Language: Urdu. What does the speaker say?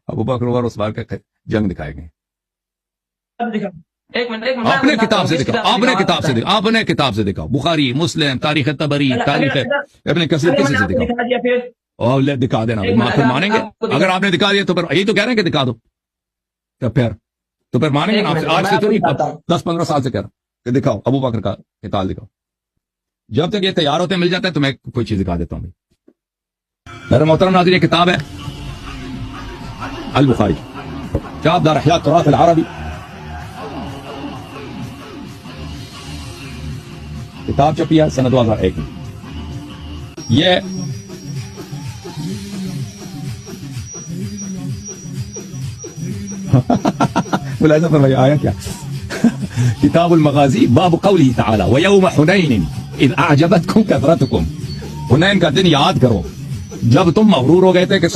ابو بکر عمر عثمان کا جنگ دکھائے گئے. ایک منٹ آپ نے کتاب سے دکھاؤ, آپ نے کتاب سے دکھاؤ, آپ نے کتاب سے دکھاؤ, بخاری, مسلم, تاریخ طبری, تاریخ ابن کثیر, کسی سے دکھاؤ. اور لے دکھا دینا, پھر مانیں گے. اگر آپ نے دکھا دیا تو پھر یہی تو کہہ رہے ہیں کہ دکھا دو, تو پھر مانیں گے. آج سے تو نہیں, 10-15 سال سے کہہ رہا ہوں کہ دکھاؤ ابو بکر کا قتال دکھاؤ. جب تک یہ تیار ہوتے مل جاتا ہے تو میں کوئی چیز دکھا دیتا ہوں. میرے محترم ناظرین, یہ کتاب ہے البخاری, کتاب دار احیاء التراث العربی, کتاب چھپی ہے سنہ 2001 میں. یہ ملاحظہ فرمائیے آیا کیا, کتاب المغازی باب قوله تعالی ویوم حنین اذ اعجبتکم کثرتکم. حنین کا دن یاد کرو جب تم مغرور ہو گئے تھے کہ